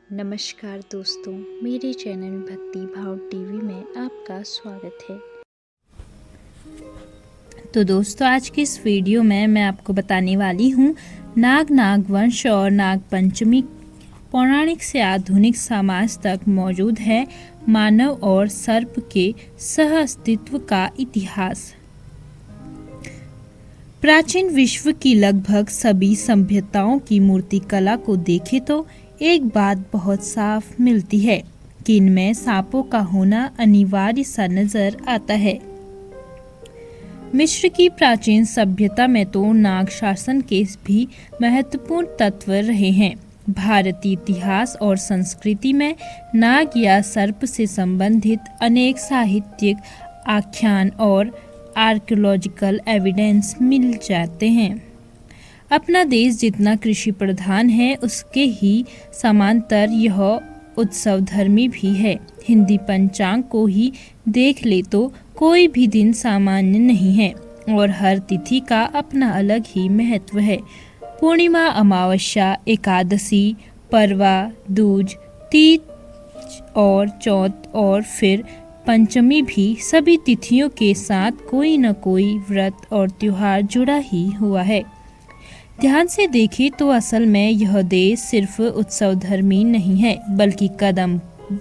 नमस्कार दोस्तों, मेरे चैनल भक्ति भाव टीवी में आपका स्वागत है। तो दोस्तों, आज की इस वीडियो में मैं आपको बताने वाली हूँ नागवंश और नाग पंचमी पौराणिक से आधुनिक समाज तक मौजूद है मानव और सर्प के सह अस्तित्व का इतिहास। प्राचीन विश्व की लगभग सभी सभ्यताओं की मूर्तिकला को देखें तो एक बात बहुत साफ मिलती है कि इनमें सांपों का होना अनिवार्य सा नजर आता है। मिस्र की प्राचीन सभ्यता में तो नाग शासन के भी महत्वपूर्ण तत्व रहे हैं। भारतीय इतिहास और संस्कृति में नाग या सर्प से संबंधित अनेक साहित्यिक आख्यान और आर्कियोलॉजिकल एविडेंस मिल जाते हैं। अपना देश जितना कृषि प्रधान है, उसके ही समांतर यह उत्सव धर्मी भी है। हिंदी पंचांग को ही देख ले तो कोई भी दिन सामान्य नहीं है और हर तिथि का अपना अलग ही महत्व है। पूर्णिमा, अमावस्या, एकादशी, परवा, दूज, तीज और चौथ और फिर पंचमी भी सभी तिथियों के साथ कोई न कोई व्रत और त्योहार जुड़ा ही हुआ है। ध्यान से देखें तो असल में यह देश सिर्फ उत्सव धर्मी नहीं है, बल्कि कदम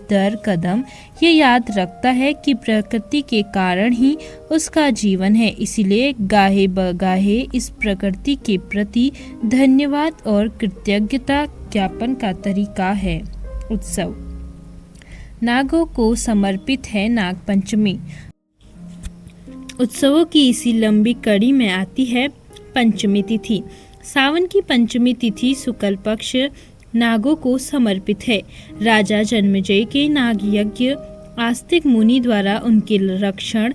दर कदम ये याद रखता है कि प्रकृति के कारण ही उसका जीवन है। इसलिए गाहे बगाहे इस प्रकृति के प्रति धन्यवाद और कृतज्ञता ज्ञापन का तरीका है उत्सव। नागों को समर्पित है नाग पंचमी। उत्सवों की इसी लंबी कड़ी में आती है पंचमी तिथि। सावन की पंचमी तिथि शुक्ल पक्ष नागों को समर्पित है। राजा जन्मेजय के नाग यज्ञ आस्तिक मुनि द्वारा उनके रक्षण,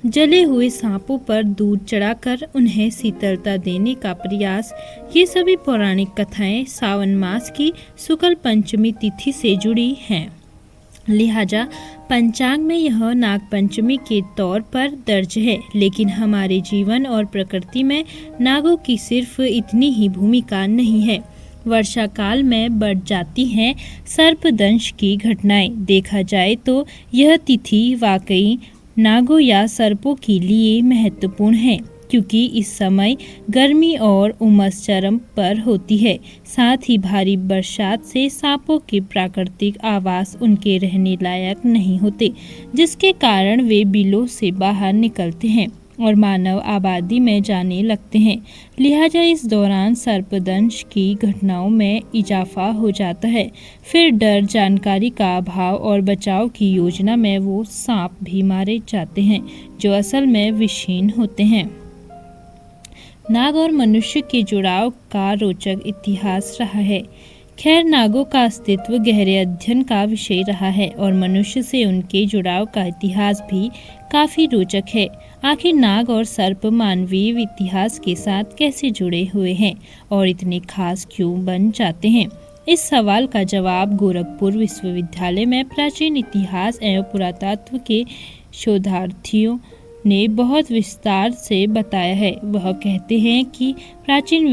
जले हुए सांपों पर दूध चढ़ाकर उन्हें शीतलता देने का प्रयास, ये सभी पौराणिक कथाएं सावन मास की शुक्ल पंचमी तिथि से जुड़ी हैं। लिहाजा पंचांग में यह नाग पंचमी के तौर पर दर्ज है, लेकिन हमारे जीवन और प्रकृति में नागों की सिर्फ इतनी ही भूमिका नहीं है। वर्षा काल में बढ़ जाती हैं सर्पदंश की घटनाएं। देखा जाए तो यह तिथि वाकई नागों या सर्पों के लिए महत्वपूर्ण है, क्योंकि इस समय गर्मी और उमस चरम पर होती है। साथ ही भारी बरसात से सांपों के प्राकृतिक आवास उनके रहने लायक नहीं होते, जिसके कारण वे बिलों से बाहर निकलते हैं और मानव आबादी में जाने लगते हैं। लिहाजा इस दौरान सर्पदंश की घटनाओं में इजाफा हो जाता है। फिर डर, जानकारी का अभाव और बचाव की योजना में वो सांप भी मारे जाते हैं, जो असल में विषहीन होते हैं। नाग और मनुष्य के जुड़ाव का रोचक इतिहास रहा है। खैर, नागों का अस्तित्व गहरे अध्ययन का विषय रहा है और मनुष्य से उनके जुड़ाव का इतिहास भी काफी रोचक है। आखिर नाग और सर्प मानवीय इतिहास के साथ कैसे जुड़े हुए हैं और इतने खास क्यों बन जाते हैं? इस सवाल का जवाब गोरखपुर विश्वविद्यालय में प्राचीन इतिहास एवं पुरातत्व के शोधार्थियों ने बहुत विस्तार से बताया है। वह कहते हैं कि प्राचीन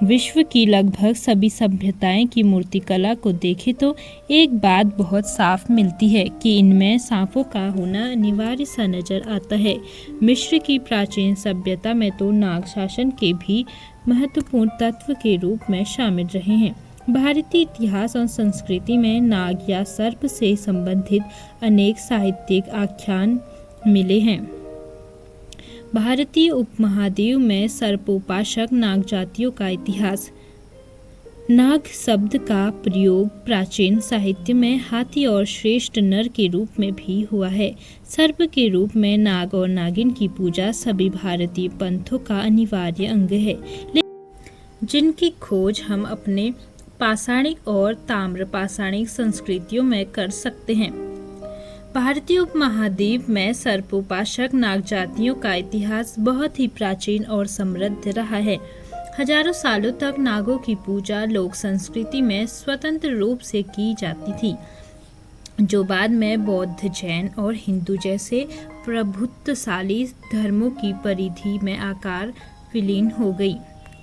विश्व की लगभग सभी सभ्यताएं की मूर्तिकला को देखें तो एक बात बहुत साफ मिलती है कि इनमें सांपों का होना अनिवार्य सा नजर आता है। मिस्र की प्राचीन सभ्यता में तो नाग शासन के भी महत्वपूर्ण तत्व के रूप में शामिल रहे हैं। भारतीय इतिहास और संस्कृति में नाग या सर्प से संबंधित अनेक साहित्यिक आख्यान मिले हैं। भारतीय उपमहाद्वीप में सर्पोपासक नाग जातियों का इतिहास। नाग शब्द का प्रयोग प्राचीन साहित्य में हाथी और श्रेष्ठ नर के रूप में भी हुआ है। सर्प के रूप में नाग और नागिन की पूजा सभी भारतीय पंथों का अनिवार्य अंग है, जिनकी खोज हम अपने पाषाणिक और ताम्र पाषाणिक संस्कृतियों में कर सकते हैं। भारतीय उपमहाद्वीप में सर्पोपासक नाग जातियों का इतिहास बहुत ही प्राचीन और समृद्ध रहा है। हजारों सालों तक नागों की पूजा लोक संस्कृति में स्वतंत्र रूप से की जाती थी, जो बाद में बौद्ध, जैन और हिंदू जैसे प्रभुत्वशाली धर्मों की परिधि में आकार विलीन हो गई।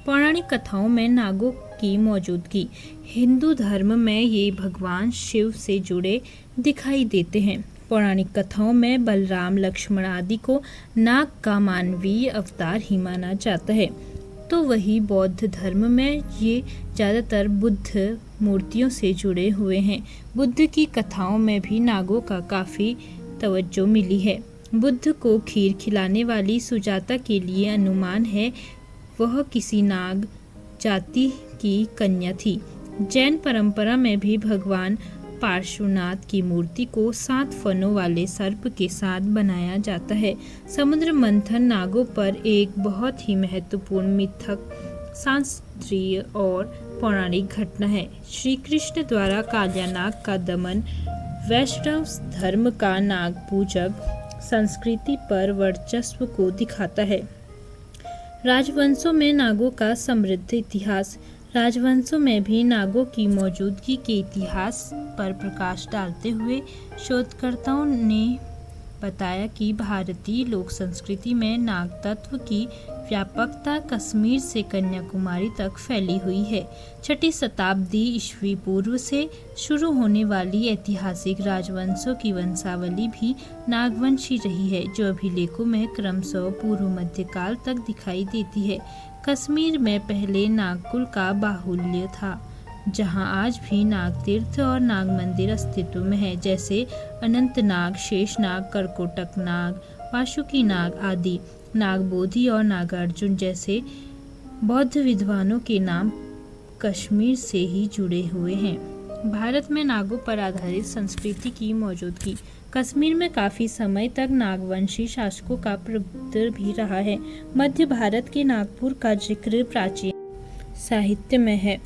पौराणिक कथाओं में नागों की मौजूदगी। हिंदू धर्म में ये भगवान शिव से जुड़े दिखाई देते हैं। पौराणिक कथाओं में बलराम, लक्ष्मण आदि को नाग का मानवीय अवतार ही माना जाता है। तो वही बौद्ध धर्म में ये ज़्यादातर बुद्ध मूर्तियों से जुड़े हुए हैं। बुद्ध की कथाओं में भी नागों का काफ़ी तवज्जो मिली है। बुद्ध को खीर खिलाने वाली सुजाता के लिए अनुमान है वह किसी नाग जाति की कन्या थी। जैन परंपरा में भी भगवान पार्श्वनाथ की मूर्ति को 7 फनों वाले सर्प के साथ बनाया जाता है। समुद्र मंथन नागों पर एक बहुत ही महत्वपूर्ण मिथक, शास्त्रीय और पौराणिक घटना है। श्री कृष्ण द्वारा काल्यानाग का दमन वैष्णव धर्म का नाग पूजक संस्कृति पर वर्चस्व को दिखाता है। राजवंशों में नागों का समृद्ध इतिहास। राजवंशों में भी नागों की मौजूदगी के इतिहास पर प्रकाश डालते हुए शोधकर्ताओं ने बताया कि भारतीय लोक संस्कृति में नाग तत्व की व्यापकता कश्मीर से कन्याकुमारी तक फैली हुई है। 6ठी शताब्दी ईस्वी पूर्व से शुरू होने वाली ऐतिहासिक राजवंशों की वंशावली भी नागवंशी रही है, जो अभिलेखों में क्रमशः पूर्व मध्यकाल तक दिखाई देती है। कश्मीर में पहले नागकुल का बाहुल्य था, जहां आज भी नाग तीर्थ और नाग मंदिर अस्तित्व में है, जैसे अनंतनाग, शेषनाग, करकोटक नाग, वासुकी नाग आदि। नागबोधि और नागार्जुन जैसे बौद्ध विद्वानों के नाम कश्मीर से ही जुड़े हुए हैं। भारत में नागों पर आधारित संस्कृति की मौजूदगी। कश्मीर में काफ़ी समय तक नागवंशी शासकों का प्रभुत्व भी रहा है। मध्य भारत के नागपुर का जिक्र प्राचीन साहित्य में है।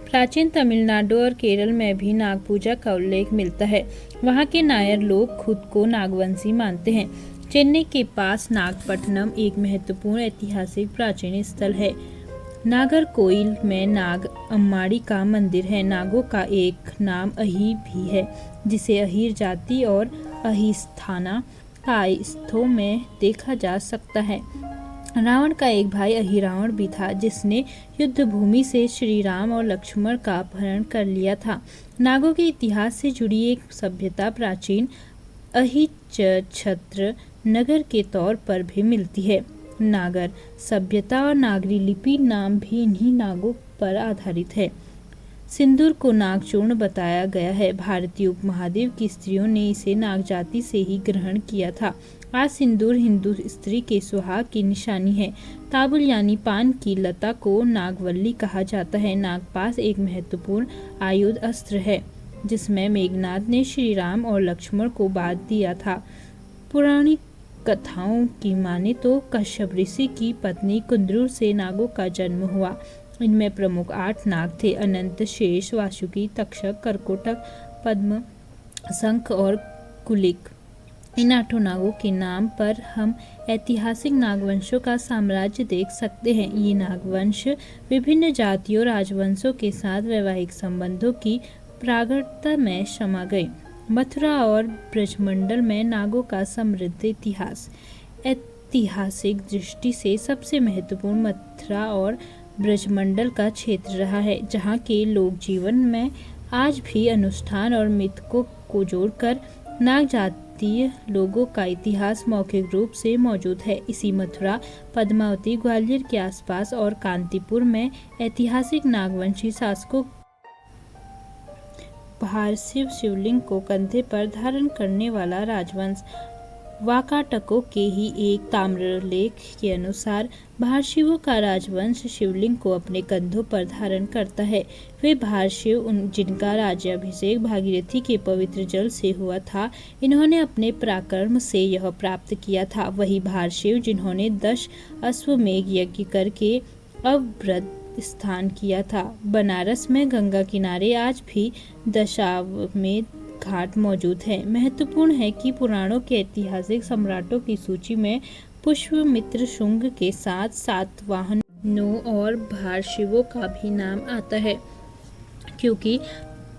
प्राचीन तमिलनाडु और केरल में भी नाग पूजा का उल्लेख मिलता है। वहाँ के नायर लोग खुद को नागवंशी मानते हैं। चेन्नई के पास नागपट्टनम एक महत्वपूर्ण ऐतिहासिक प्राचीन स्थल है। नागरकोइल में नाग अम्माड़ी का मंदिर है। नागों का एक नाम अही भी है, जिसे अहीर जाति और अहिस्थाना कायस्थों में देखा जा सकता है। रावण का एक भाई अहिरावण भी था, जिसने युद्ध भूमि से श्री राम और लक्ष्मण का अपहरण कर लिया था। नागों के इतिहास से जुड़ी एक सभ्यता प्राचीन अहिच्छत्र नगर के तौर पर भी मिलती है। नागर सभ्यता और नागरी लिपि नाम भी इन्हीं नागों पर आधारित है। सिंदूर को नागचूर्ण बताया गया है। भारतीय उपमहाद्वीप की स्त्रियों ने इसे नाग जाति से ही ग्रहण किया था। आज सिंदूर हिंदू स्त्री के सुहाग की निशानी है। ताबुल यानी पान की लता को नागवल्ली कहा जाता है। नागपाश एक महत्वपूर्ण आयुध अस्त्र है, जिसमें मेघनाद ने श्री राम और लक्ष्मण को बांध दिया था। पुरानी कथाओं की माने तो कश्यप ऋषि की पत्नी कुंद्रू से नागों का जन्म हुआ। इनमें प्रमुख 8 नाग थे: अनंत, शेष, वासुकी, तक्षक, करकोटक, पद्म, शंख और कुलिक। इन 8 नागों के नाम पर हम ऐतिहासिक नागवंशों का साम्राज्य देख सकते हैं। ये नागवंश विभिन्न जातियों राजवंशों के साथ वैवाहिक संबंधों की प्रागट्यता में समा गए। मथुरा और ब्रजमंडल में नागों का समृद्ध इतिहास। ऐतिहासिक दृष्टि से सबसे महत्वपूर्ण मथुरा और ब्रजमंडल का क्षेत्र रहा है, जहाँ के लोक जीवन में आज भी अनुष्ठान और मिथकों को जोड़कर नाग जातीय लोगों का इतिहास मौखिक रूप से मौजूद है। इसी मथुरा, पद्मावती, ग्वालियर के आसपास और कांतीपुर में ऐतिहासिक नागवंशी शासकों भारशिव शिवलिंग को कंधे पर धारण करने वाला राजवंश। वाकाटकों के ही एक ताम्रलेख के अनुसार भारशिवों का राजवंश शिवलिंग को अपने कंधों पर धारण करता है। वे भारशिव जिनका राज्याभिषेक भागीरथी के पवित्र जल से हुआ था, इन्होंने अपने पराक्रम से यह प्राप्त किया था। वही भारशिव जिन्होंने 10 अश्वमेध यज्ञ करके अवृत स्थान किया था। बनारस में गंगा किनारे आज भी दशाश्वमेध घाट मौजूद है। महत्वपूर्ण है कि पुराणों के ऐतिहासिक सम्राटों की सूची में पुष्यमित्र शुंग के साथ सातवाहनों और भारशिवों का भी नाम आता है, क्योंकि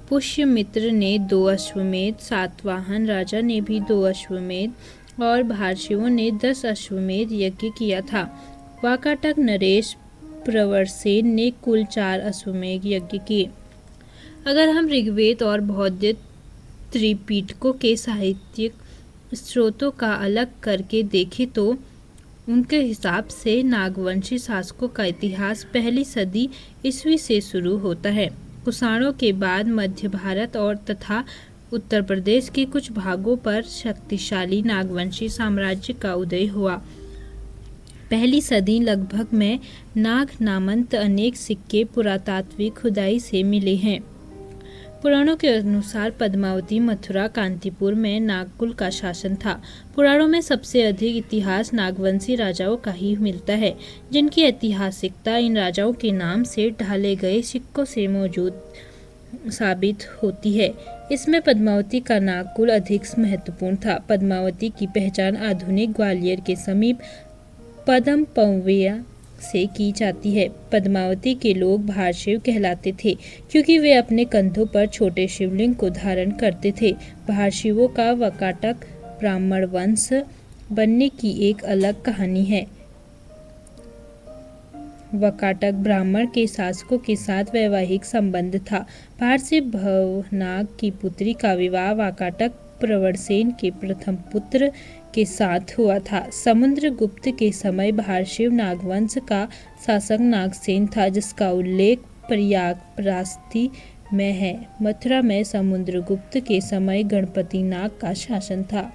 पुष्यमित्र ने 2 अश्वमेध, सातवाहन राजा ने भी 2 अश्वमेध और भारशिवों ने 10 अश्वमेध यज्ञ किया था। वाकाटक नरेश प्रवरसेन ने कुल 4 अश्वमेध यज्ञ किए। अगर हम ऋग्वेद और बौद्ध त्रिपिटकों के साहित्यिक स्रोतों का अलग करके देखें तो उनके हिसाब से नागवंशी शासकों का इतिहास पहली सदी ईस्वी से शुरू होता है। कुषाणों के बाद मध्य भारत और तथा उत्तर प्रदेश के कुछ भागों पर शक्तिशाली नागवंशी साम्राज्य का उदय हुआ। पहली सदी लगभग में नाग नामंत अनेक सिक्के पुरातात्विक खुदाई से मिले हैं। पुराणों के अनुसार पद्मावती, मथुरा, कांतीपुर में नागकुल का शासन था। पुराणों में सबसे अधिक इतिहास नागवंशी राजाओं का ही मिलता है, जिनकी ऐतिहासिकता इन राजाओं के नाम से ढाले गए सिक्कों से मौजूद साबित होती है। इसमें पद्मावती का नागकुल अधिक महत्वपूर्ण था। पद्मावती की पहचान आधुनिक ग्वालियर के समीप पदमपौविया से की जाती है। पद्मावती के लोग भारशिव कहलाते थे क्योंकि वे अपने कंधों पर छोटे शिवलिंग को धारण करते थे। भारशिवों का वाकाटक ब्राह्मण वंश बनने की एक अलग कहानी है। वाकाटक ब्राह्मण के शासकों के साथ वैवाहिक संबंध था। भारशिव भवनाग की पुत्री का विवाह वाकाटक प्रवरसेन के प्रथम पुत्र के साथ हुआ था। समुद्रगुप्त के समय भारशिव नागवंश का शासक नागसेन था, जिसका उल्लेख प्रयागरास्ती में है। मथुरा में समुद्रगुप्त के समय गणपति नाग का शासन था।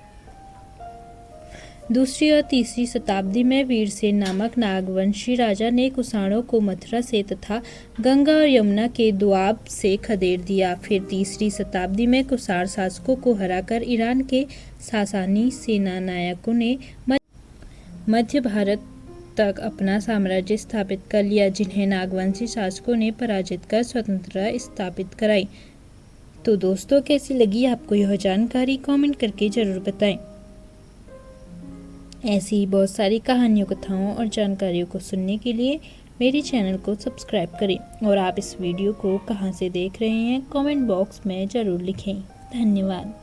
दूसरी और तीसरी शताब्दी में वीरसेन नामक नागवंशी राजा ने कुषाणों को मथुरा से तथा गंगा और यमुना के दोआब से खदेड़ दिया। फिर तीसरी शताब्दी में कुषाण शासकों को हराकर ईरान के सासानी सेनानायकों ने मध्य भारत तक अपना साम्राज्य स्थापित कर लिया, जिन्हें नागवंशी शासकों ने पराजित कर स्वतंत्रता स्थापित कराई। तो दोस्तों, कैसी लगी आपको यह जानकारी? कमेंट करके जरूर बताएं। ऐसी ही बहुत सारी कहानियों, कथाओं और जानकारियों को सुनने के लिए मेरे चैनल को सब्सक्राइब करें। और आप इस वीडियो को कहां से देख रहे हैं, कमेंट बॉक्स में ज़रूर लिखें। धन्यवाद।